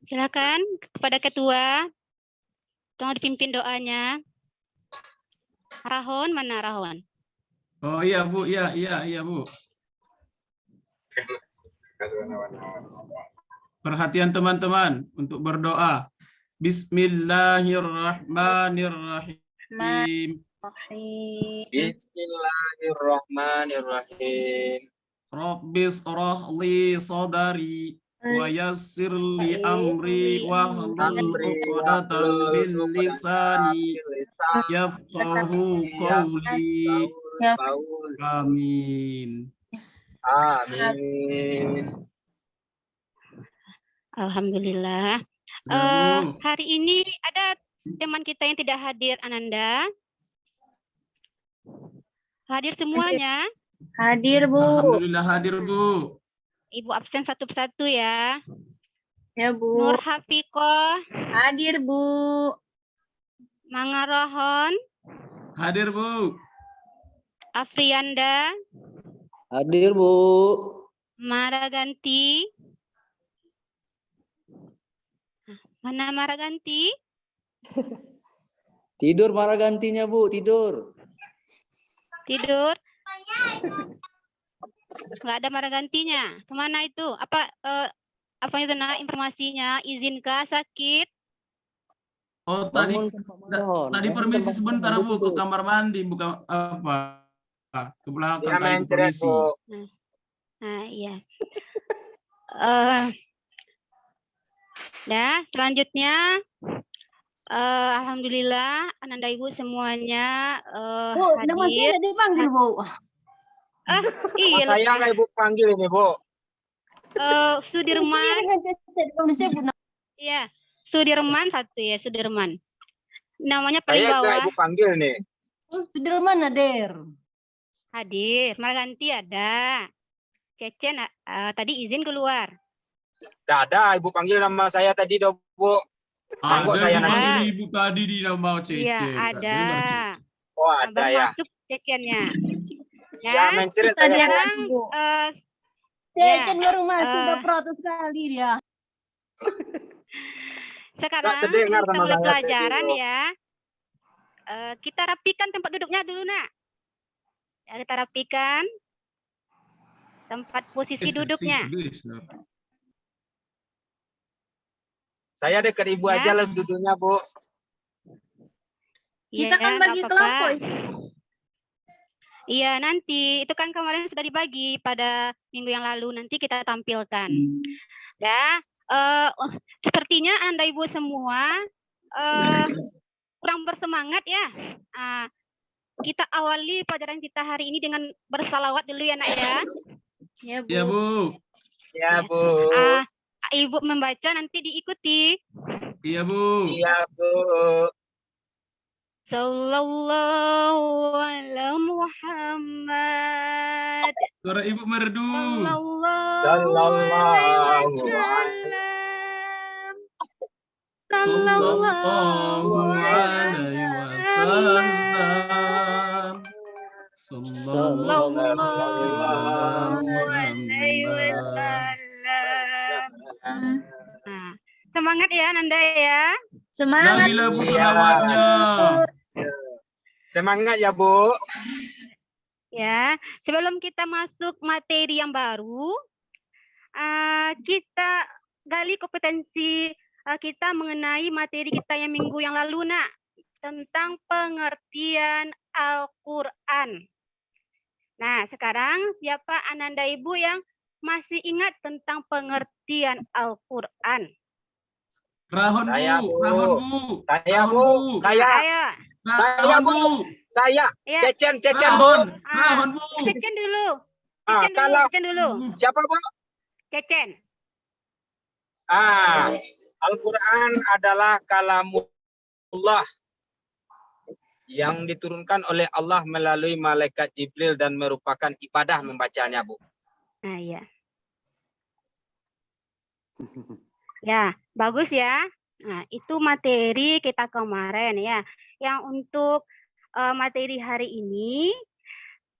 Silakan kepada ketua, tolong dipimpin doanya. Rahon, mana Rahon? Oh iya Bu, iya Bu. Perhatian teman-teman untuk berdoa. Bismillahirrahmanirrahim. Bismillahirrahmanirrahim. Rabbis rohli sodari wa yassir li amri wahlul uqdatan min lisani yafqahu qawli. Amin. Amin. Alhamdulillah. Ya, Bu. Hari ini ada teman kita yang tidak hadir, Ananda. Hadir semuanya. Hadir, Bu. Alhamdulillah hadir, Bu. Ibu absen satu persatu ya. Ya, Bu. Nur Hafiko. Hadir, Bu. Manga Rohon. Hadir, Bu. Afrianda. Hadir, Bu. Maraganti. Mana Maraganti? Tidur marah gantinya, Bu. Tidur. Tidur. Nggak ada Maragantinya. Kemana itu? Apa itu informasinya? Izinkah sakit? Oh, tadi Bangun, tadi permisi sebentar, Bu, ke kamar mandi, bukan apa? Ke belakang Dia tadi mencret, permisi. Bu. Nah, iya. Nah, selanjutnya alhamdulillah Ananda Ibu semuanya Bu, nama saya hadir. udah dipanggil, Bu. Iya, Saya nggak Ibu panggil ini, Bu. Sudirman. Saya Bu. Iya, Sudirman satu ya, Sudirman. Namanya paling Saya nggak bawah. Ibu panggil nih. Sudirman hadir. Hadir. Marganti ada. Cecen tadi izin keluar. Nggak ada Ibu panggil nama saya tadi, Bu. Kok Ada saya Ibu nanti? panggil Ibu tadi di nama Cece. Iya, Nggak ada. dengar, Cece. Oh, ada Abang ya. masuk cecennya. Ya, Ya, mencret Tadi saya, Bu. ada, sekarang Bu. ya, Cecen baru masuk, udah protes sekali dia. sekarang Nggak terdengar kita sama mulai saya, pelajaran Bu. ya. Kita rapikan tempat duduknya dulu, Nak. Ya, kita rapikan tempat posisi duduknya. Saya dekat Ibu Ya. aja lah duduknya, Bu. Kita kan nggak bagi apa-apa. kelompok. Iya, nanti itu kan kemarin sudah dibagi pada minggu yang lalu, nanti kita tampilkan. Ya, sepertinya Anda Ibu semua kurang bersemangat ya. Kita awali pelajaran kita hari ini dengan bersalawat dulu ya, Nak ya. Ya, Bu. Ya, Bu. Ya, Bu. Ibu membaca nanti diikuti. Iya, Bu. Iya, Bu. Sallallahu ala Muhammad. Suara Ibu merdu. Sallallahu Sallallahu alaihi wasallam. Sallallahu alaihi wasallam. Nah, semangat ya Nanda ya. Semangat. Lagi lah Bu selawatnya. Semangat ya, Bu. Ya, sebelum kita masuk materi yang baru, kita gali kompetensi kita mengenai materi kita yang minggu yang lalu, Nak, tentang pengertian Al-Quran. Nah, sekarang siapa Ananda Ibu yang masih ingat tentang pengertian Al-Quran? Rahon, Saya, Bu. Bu. Rahon, Bu. Saya, Rahon, Bu. Bu. Saya. Ayo. Saya, Rahon, Bu. Bu. Saya. Ya. Cecen, Bu. Rahon, Rahon, Bu. Cecen dulu. Ah, Cecen dulu, kalau Cecen dulu. siapa, Bu? Cecen. Al-Quran adalah kalamullah yang diturunkan oleh Allah melalui malaikat Jibril dan merupakan ibadah membacanya, Bu. Nah, iya. Ya, bagus ya. Nah, itu materi kita kemarin ya. Yang untuk materi hari ini,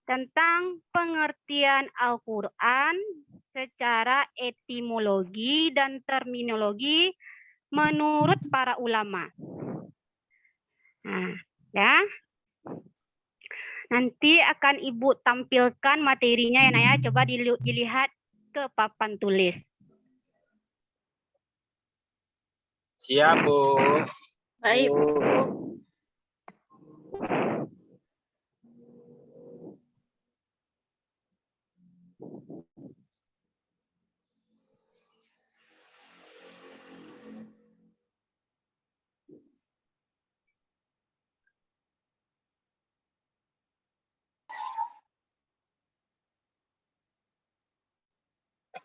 tentang pengertian Al-Quran secara etimologi dan terminologi menurut para ulama. Nah, ya. Nanti akan Ibu tampilkan materinya ya, Nak ya. Coba dilihat ke papan tulis. Siap, Bu. Baik, Bu.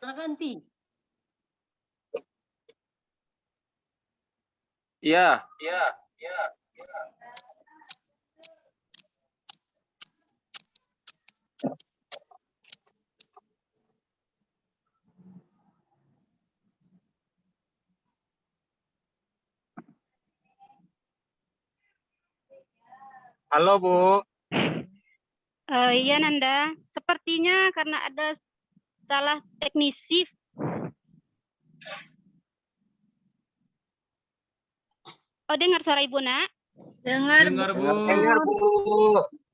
Ganti. Iya. Halo, Bu. Iya Nanda, sepertinya karena ada salah teknisi. Oh, dengar suara Ibu, Nak? Dengar, Dengar, Bu. Dengar, Bu.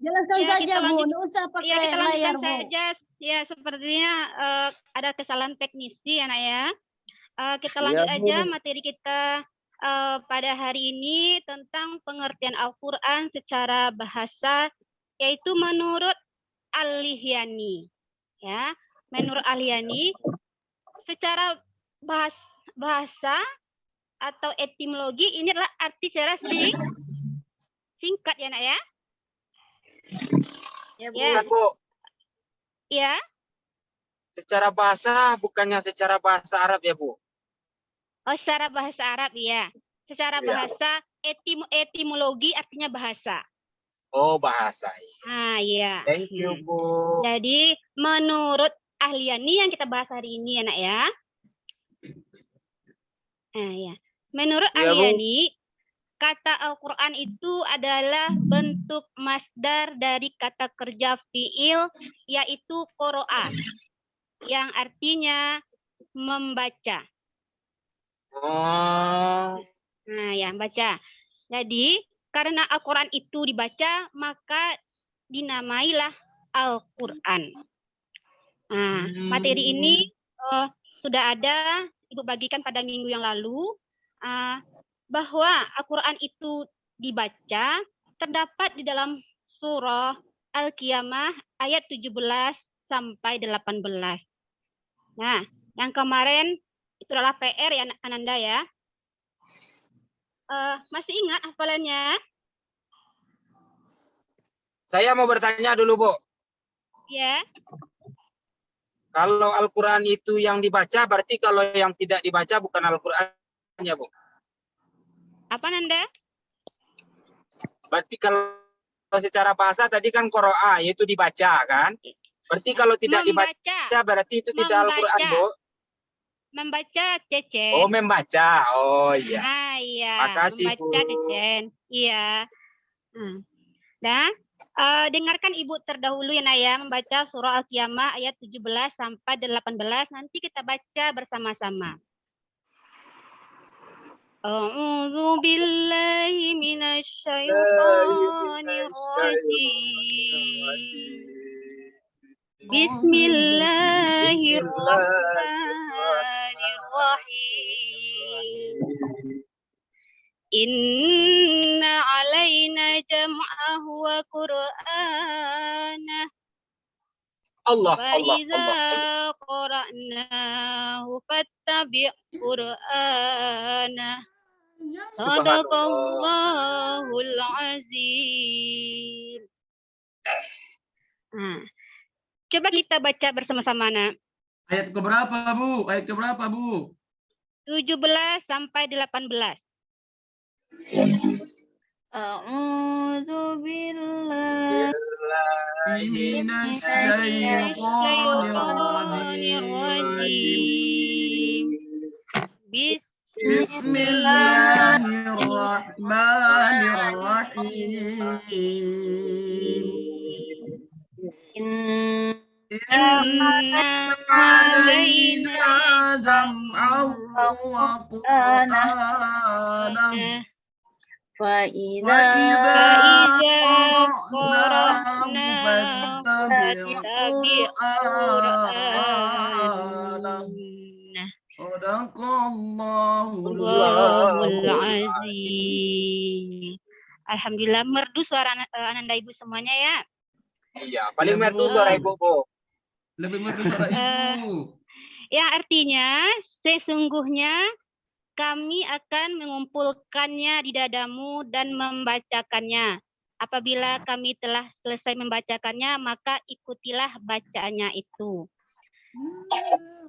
Jelaskan Ya, saja, kita Bu. lanjut. Nggak usah Iya, pakai kita layar, lanjutkan Bu. saja. Ya, sepertinya ada kesalahan teknisi ya, Nak ya. Kita Iya, lanjut Bu. aja materi kita pada hari ini tentang pengertian Al-Quran secara bahasa, yaitu menurut Al-Lihyani. Ya, menurut Al-Lihyani, secara bahasa atau etimologi ini adalah arti secara singkat ya, Nak ya. Ya, Bu. Ya, Bukan, Bu. ya. Secara bahasa, bukannya secara bahasa Arab ya, Bu? Oh, secara bahasa Arab ya. Secara Iya. bahasa etimologi artinya bahasa. Oh, bahasa. Ah, iya. Thank you, Bu. Jadi menurut Ahliani yang kita bahas hari ini ya, Nak ya. Nah, ya. Menurut Iya, Bu. Ahliani, kata Al-Quran itu adalah bentuk masdar dari kata kerja fiil, yaitu qoro'a, yang artinya membaca. Oh, Nah, ya, baca. Jadi, karena Al-Quran itu dibaca, maka dinamailah Al-Quran. Nah, materi ini sudah ada Ibu bagikan pada minggu yang lalu, bahwa Al-Quran itu dibaca terdapat di dalam surah Al-Qiyamah ayat 17 sampai 18. Nah, yang kemarin itu adalah PR ya Ananda ya. Masih ingat hafalannya? saya mau bertanya dulu, Bu. Ya. Kalau Al-Quran itu yang dibaca, berarti kalau yang tidak dibaca bukan Al-Quran ya, Bu? Apa Nanda? Berarti kalau secara bahasa tadi kan qoro'a, yaitu dibaca kan? Berarti kalau tidak dibaca, berarti itu tidak Al-Quran, Bu? Membaca, Cece. Oh, membaca. Oh, iya. Ah, iya. Makasih, Membaca, Bu. Cecen. Iya. Dan dengarkan Ibu terdahulu ya, Naya, membaca surah Al-Qiyamah ayat 17 sampai 18. Nanti kita baca bersama-sama. A'udzu billahi minasy syaithanir rajim. Bismillahirrahmanirrahim. Inna alaina jam'ahu wa qur'anah. Allah, Fa Allah, iza Allah. qara'nahu fattabi' qur'anah. Subhanallah. Sadaqallahul azim. Coba kita baca bersama-sama, Nak. Ayat keberapa, Bu? Ayat keberapa, Bu? 17 sampai 18. A'udzu billahi Minasyaitonir rajim. Bismillahirrahmanirrahim. Inna alaina jam'ahu wa qur'anahu. Fa'idza فإذا قرأناه قرأناه فاتبع قرآنه صدق الله Allahul Azim. Alhamdulillah merdu suara Ananda Ibu semuanya ya. Iya, paling Ya, merdu Bu. suara Ibu, Bu. Lebih merdu suara Ibu. Yang artinya sesungguhnya kami akan mengumpulkannya di dadamu dan membacakannya. Apabila kami telah selesai membacakannya, maka ikutilah bacaannya itu.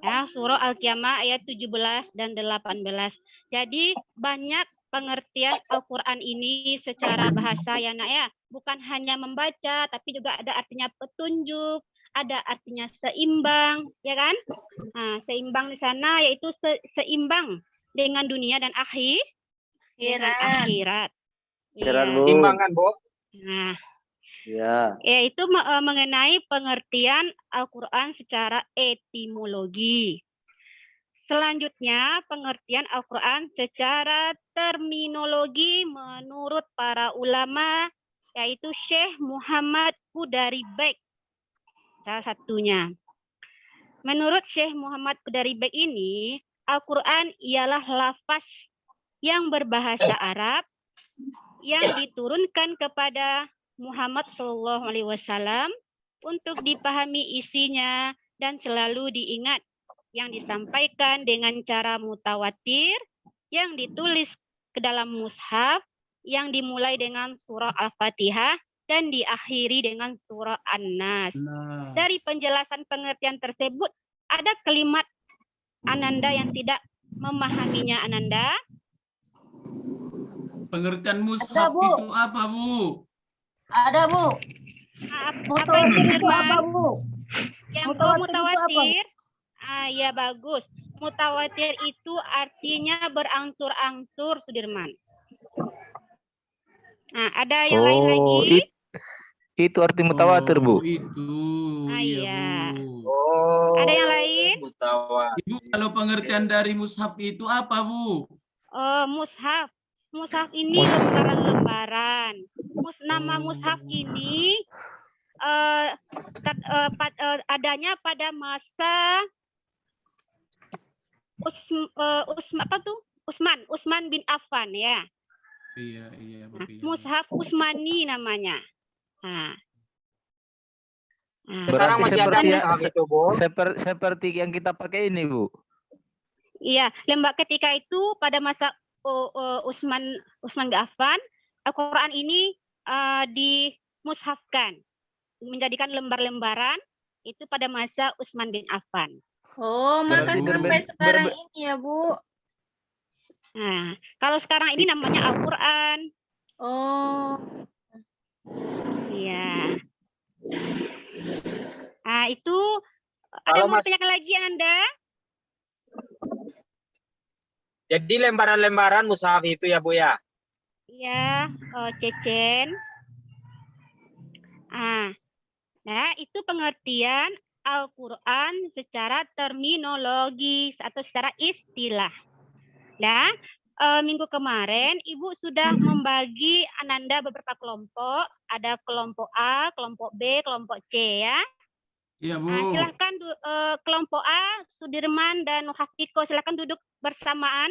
Ya, surah Al-Qiyamah ayat 17 dan 18. Jadi banyak pengertian Al-Quran ini secara bahasa ya nak ya. Bukan hanya membaca, tapi juga ada artinya petunjuk, ada artinya seimbang, ya kan? Nah, seimbang di sana yaitu seimbang dengan dunia dan akhirat. Akhirat, Iya. Bu. Timbangan, Bu. Nah, Ya. yaitu mengenai pengertian Al-Quran secara etimologi. Selanjutnya, pengertian Al-Quran secara terminologi menurut para ulama, yaitu Syekh Muhammad Qudari Beg, salah satunya. Menurut Syekh Muhammad Qudari Beg ini, Al-Quran ialah lafaz yang berbahasa Arab yang diturunkan kepada Muhammad SAW untuk dipahami isinya dan selalu diingat, yang disampaikan dengan cara mutawatir, yang ditulis ke dalam mushaf, yang dimulai dengan surah Al-Fatihah dan diakhiri dengan surah An-Nas. Dari penjelasan pengertian tersebut, ada kalimat Ananda yang tidak memahaminya, Ananda? Pengertian mushaf Ada, Bu. itu apa, Bu? Ada, Bu. Apa itu, Itu apa, Sudirman? Bu? Yang Mutawatir itu apa? mutawatir? Ya bagus. Mutawatir itu artinya berangsur-angsur, Sudirman. Nah, ada yang lain lagi? Itu arti mutawatir, Bu. Itu. Iya. Bu. Oh. Ada yang lain? Mutawatir. Ibu, kalau pengertian dari mushaf itu apa, Bu? Mushaf. Mushaf ini lembaran-lembaran. Nama mushaf ini adanya pada masa Utsman bin Affan ya. Iya, Bu. Nah, mushaf Utsmani namanya. Nah. Sekarang masih ada mushaf itu, Bu. Seperti yang kita pakai ini, Bu. Iya, ketika itu pada masa Utsman bin Affan, Al-Quran ini dimushafkan, menjadikan lembar-lembaran itu pada masa Utsman bin Affan. Oh, maka sampai sekarang ini ya, Bu. Nah, kalau sekarang ini namanya Al-Quran. Oh. Iya. Nah, itu ada Kalau mau tanyakan lagi Anda? Jadi lembaran-lembaran mushaf itu ya, Bu ya? Iya, Cecen. Nah, itu pengertian Al-Quran secara terminologi atau secara istilah. Nah, minggu kemarin Ibu sudah membagi Ananda beberapa kelompok. Ada kelompok A, kelompok B, kelompok C ya. Iya, Bu. Nah, silahkan kelompok A, Sudirman dan Hafiko silahkan duduk bersamaan.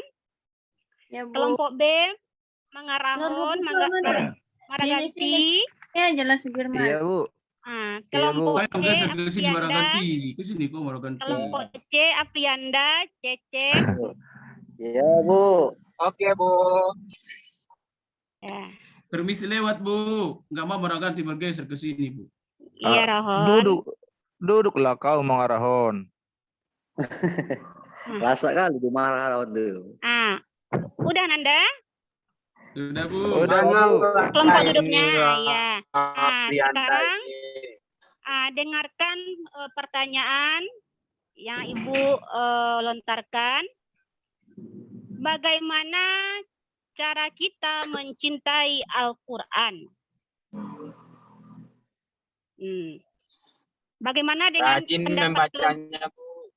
Ya, Bu. Kelompok B, Mangarahon, Maraganti. Ya, jelas Sudirman. Iya, Bu. Kelompok Ayo, C, geser ke sini Aprianda. Maraganti. Ke sini kok Maraganti. Kelompok C, Aprianda, Cecen. Ya, Bu. Oke, Bu. Ya. Permisi lewat, Bu. Nggak mau Maraganti bergeser ke sini, Bu. Iya, Rahon. Duduklah kau, Mangarahon. Rasa kali Bu marah tuh. Udah Nanda? Sudah, Bu. Udah, Bu. Kelompok duduknya, ya. Aprianda Sekarang ini. dengarkan pertanyaan yang Ibu lontarkan. Bagaimana cara kita mencintai Al-Quran? Bagaimana dengan Rajin pendapat membacanya, Bu.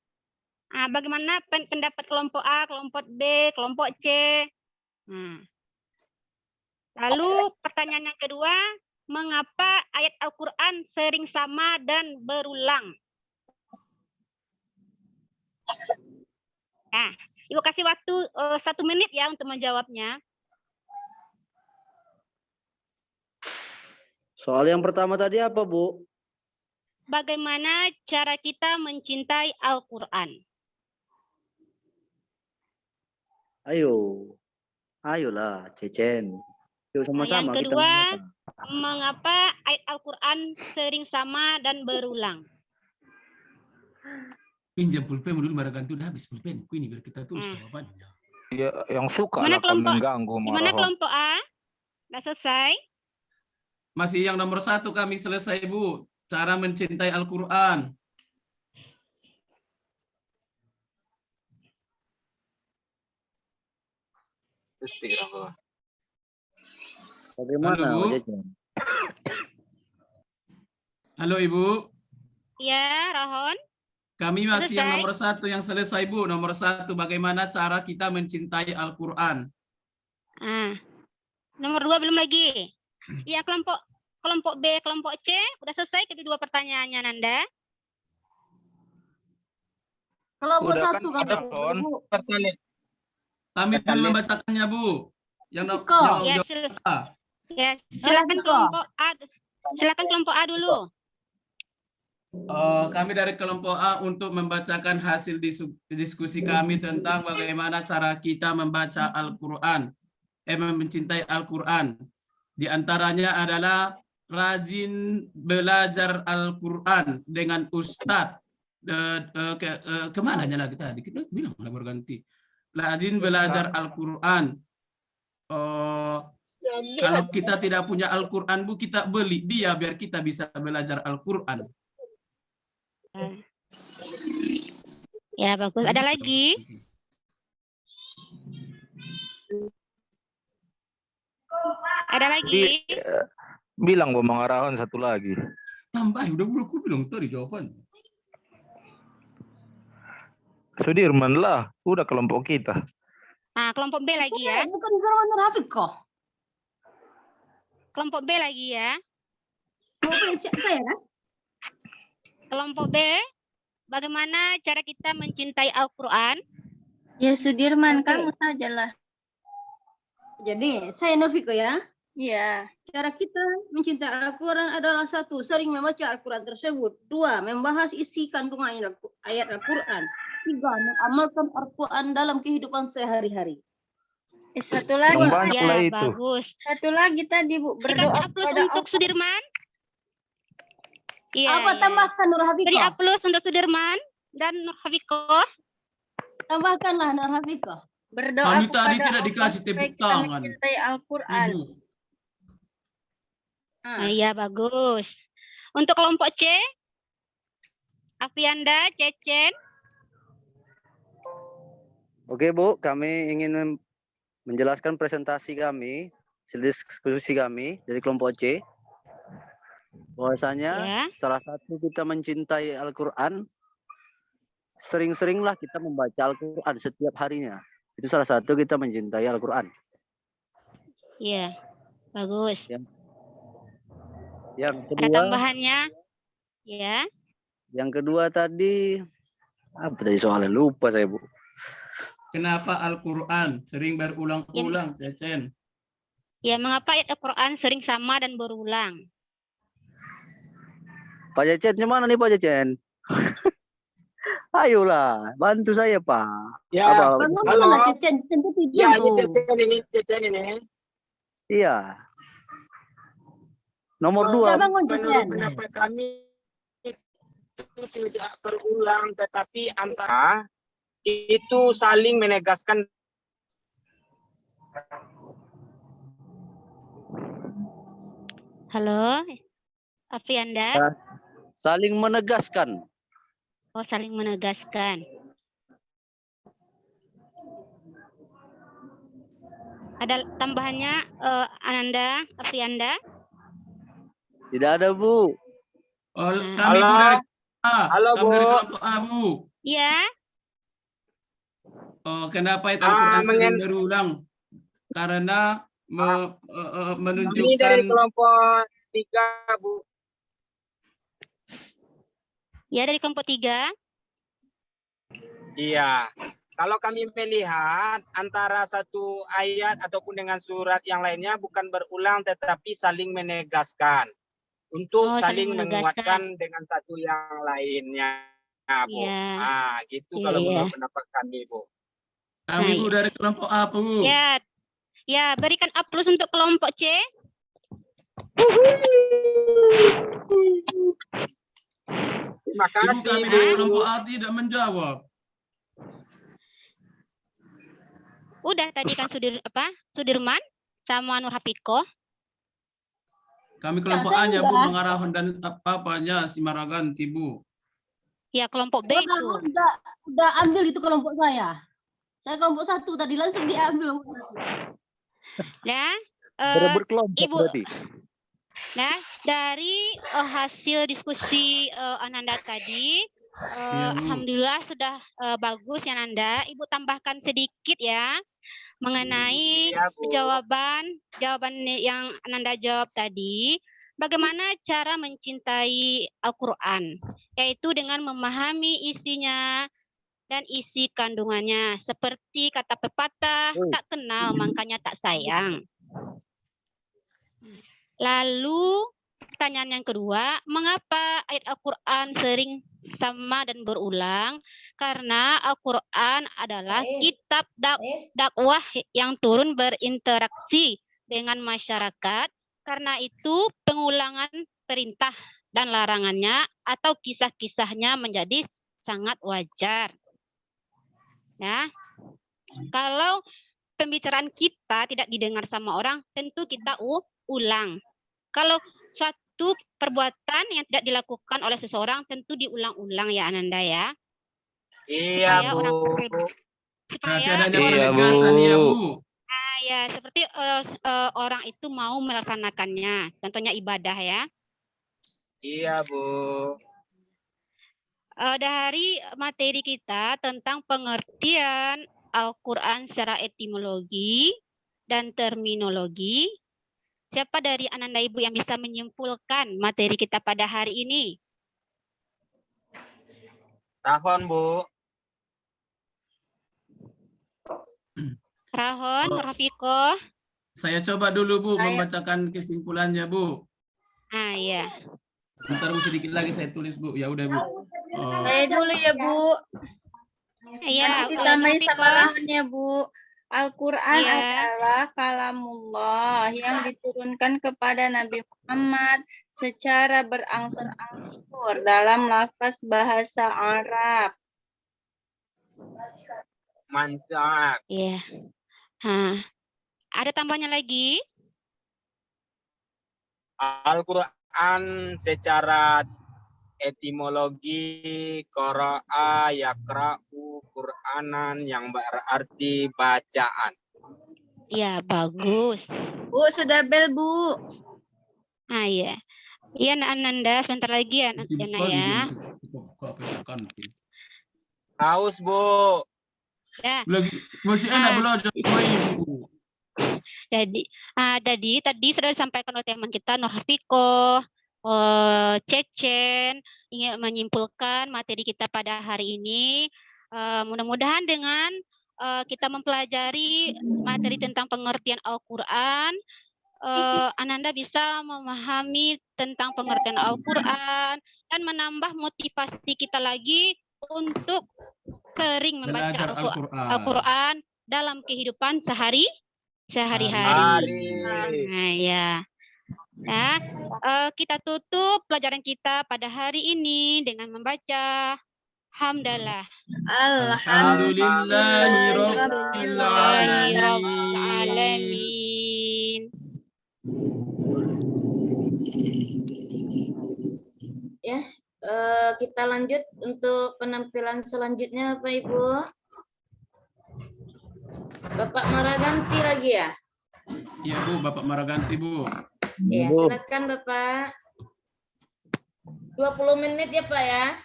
bagaimana pendapat kelompok A, kelompok B, kelompok C? Lalu pertanyaan yang kedua, mengapa ayat Al-Quran sering sama dan berulang? Nah, Ibu kasih waktu 1 menit ya untuk menjawabnya. Soal yang pertama tadi apa, Bu? Bagaimana cara kita mencintai Al-Quran? Ayolah, Cecen. Yuk sama-sama yang kita kedua, membaca. mengapa ayat Al-Quran sering sama dan berulang? Pinjam pulpen dulu barangkali udah habis pulpen. Ini biar kita tulis jawabannya. Ya, yang suka Gimana lah kau kelompok- mengganggu Mang Gimana Rahon. kelompok A? Sudah selesai? Masih yang nomor 1 kami selesai, Bu. Cara mencintai Al-Quran. Bagaimana, Halo, Bu. Pak Cecen? Halo, Ibu. Ya, Rahon. Kami masih yang Selesai. nomor 1 yang selesai, Bu. Nomor 1, bagaimana cara kita mencintai Al-Quran. Nomor 2 belum lagi. Ya, kelompok B, kelompok C, udah selesai kedua pertanyaannya, Nanda. Kelompok Udah kan satu ada, kamu, Ron. Bu. Kami dulu membacakannya, Bu. Yang Ya, silakan kelompok A. Silakan kelompok A dulu. Kami dari kelompok A untuk membacakan hasil diskusi kami tentang bagaimana cara kita membaca Al-Quran, mencintai Al-Quran. Di antaranya adalah rajin belajar Al-Quran dengan Ustadz. Kemananya lagi tadi? Kita bilang berganti. Rajin belajar Al-Quran. Kalau kita tidak punya Al-Quran, Bu, kita beli dia biar kita bisa belajar Al-Quran. Ya, bagus. Ada lagi? Ada lagi? Bilang Bu Mang Rahon satu lagi. Tambah, udah aku bilang tadi jawaban. Sudirman lah, udah kelompok kita. Kelompok B lagi ya. Bukan Zerwan Rafiq kok. Kelompok B lagi ya. Kelompok saya kan? Kelompok B, bagaimana cara kita mencintai Al-Quran? Ya Sudirman, Oke. kamu sajalah. Jadi, saya Noviko ya. Iya. Cara kita mencintai Al-Quran adalah 1, sering membaca Al-Quran tersebut. 2, membahas isi kandungan ayat Al-Quran. 3, mengamalkan Al-Quran dalam kehidupan sehari-hari. Satu lagi. Yang banyak lah Ya, itu. bagus. Satu lagi tadi Bu, Berikan berdoa A+ kepada untuk Sudirman. Iya, Apa iya. tambahkan Nur Hafiko? Tadi A+ untuk Sudirman dan Nur Hafiko. Tambahkanlah Nur Hafiko. Berdoa Kami tadi kepada tidak Allah dikasih supaya tepuk kita tangan. mencintai Al-Quran. Ibu. Iya, bagus. Untuk kelompok C, Afrianda, Cecen. Oke, Bu, kami ingin menjelaskan presentasi kami, diskusi kami dari kelompok C. Bahwasanya Ya. salah satu kita mencintai Al-Quran, sering-seringlah kita membaca Al-Quran setiap harinya. Itu salah satu kita mencintai Al-Quran. Iya, bagus. Yang Ada kedua, tambahannya? Ya. yang kedua tadi apa tadi soalnya, lupa saya, Bu. Kenapa Al-Quran sering berulang-ulang, Cecen? Ya, mengapa ayat Al-Quran sering sama dan berulang? Pak Cecen, mana nih Pak Cecen? Ayolah, bantu saya, Pak. Ya, Apa? halo. Cecen itu Ya, tidur tuh. Cecen ini. Iya. Nomor 2. Bangun Menurut Cecen. pendapat kami itu tidak berulang, tetapi antara itu saling menegaskan. Halo, Afrianda. Saling menegaskan. Oh, saling menegaskan. Ada tambahannya, Ananda, Afrianda? Tidak ada, Bu. Kami Halo. Bu, Halo, Kami dari Bu. kelompok A, Bu. Ya, Oh, kenapa itu Al-Quran sering berulang? Karena Kami menunjukkan dari kelompok 3, Bu. ya dari kelompok 3. Iya. Kalau kami melihat antara satu ayat ataupun dengan surat yang lainnya bukan berulang tetapi saling menegaskan untuk Oh, saling saling menegaskan. menguatkan dengan satu yang lainnya, Bu. Iya. Gitu Iya, kalau iya. menurut pendapat kami, Bu. kami, Bu, iya. dari kelompok A, Bu. Ya, ya berikan A+ untuk kelompok C. Terima Ibu, kasih, kami Bu. dari kelompok A tidak menjawab. Udah tadi kan Sudirman sama Nur Hapiko. Kami kelompok saya A-nya, Bu, udah. mengarahkan dan apa-apanya si Maraganti, Bu. Ya, kelompok B itu. Udah ambil itu kelompok saya. Saya kelompok 1 tadi langsung diambil. Ya, Berebut kelompok Ibu. berarti. Nah, dari hasil diskusi Ananda tadi, Iya, Bu. alhamdulillah sudah bagus ya Nanda. Ibu tambahkan sedikit ya mengenai Iya, Bu. jawaban yang Ananda jawab tadi. Bagaimana cara mencintai Al-Quran, yaitu dengan memahami isinya dan isi kandungannya. Seperti kata pepatah, tak kenal makanya tak sayang. Lalu pertanyaan yang kedua, mengapa ayat Al-Quran sering sama dan berulang? Karena Al-Quran adalah kitab dakwah yang turun berinteraksi dengan masyarakat. Karena itu pengulangan perintah dan larangannya atau kisah-kisahnya menjadi sangat wajar. Nah, kalau pembicaraan kita tidak didengar sama orang, tentu kita ulang. Kalau suatu perbuatan yang tidak dilakukan oleh seseorang, tentu diulang-ulang ya Ananda ya. Iya, Bu. Berarti adanya Iya, penegasan, Bu. ya, Bu. Ya, seperti orang itu mau melaksanakannya. Contohnya ibadah ya. Iya, Bu. Dari materi kita tentang pengertian Al-Quran secara etimologi dan terminologi, siapa dari Ananda Ibu yang bisa menyimpulkan materi kita pada hari ini? Rahon, Bu. Rahon, Rafiko. Saya coba dulu, Bu, membacakan kesimpulannya, Bu. Iya. Bentar, Bu, sedikit lagi saya tulis, Bu. Ya udah, Bu. Saya dulu ya, Bu. Iya, Ditambahin sama Rahonnya, Bu. Al-Quran Iya. adalah kalamullah yang diturunkan kepada Nabi Muhammad secara berangsur-angsur dalam lafaz bahasa Arab. Mantap. Iya. Ada tambahnya lagi? Al-Quran secara etimologi qara'a yaqra'u Qur'anan yang berarti bacaan. Iya, bagus. Bu, sudah bel, Bu. Iya. Iya, Ananda, sebentar lagi ya, Nana ya. Haus, Bu. Ya. Masih enak belajar sama Ibu. Jadi tadi sudah disampaikan oleh teman kita Nur Hafiko, Cecen, ingin menyimpulkan materi kita pada hari ini. Mudah-mudahan dengan kita mempelajari materi tentang pengertian Al-Quran, Ananda bisa memahami tentang pengertian Al-Quran dan menambah motivasi kita lagi untuk sering membaca Al-Quran dalam kehidupan sehari-hari. Nah, ya. Kita tutup pelajaran kita pada hari ini dengan membaca hamdalah. Alhamdulillahirabbil alamin. Ya, kita lanjut untuk penampilan selanjutnya, Pak Ibu. Bapak Maraganti lagi ya? Iya, Bu, Bapak Maraganti, Bu. Ya, silakan Bapak. 20 menit ya, Pak ya.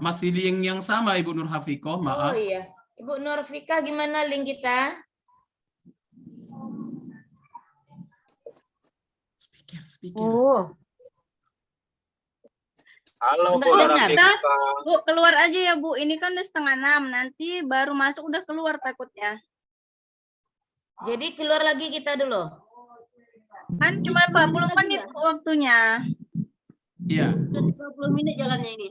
masih link yang sama Ibu Nur Hafikoh, maaf. Oh iya. Ibu Nurfika, gimana link kita? Speaker. Oh, Halo, Bentar, Bu bentar. Rafika. Bu, keluar aja ya, Bu. Ini kan udah 5:30. Nanti baru masuk udah keluar takutnya. jadi keluar lagi kita dulu. Kan cuma 40 menit waktunya. Iya. Sudah 30 menit jalannya ini.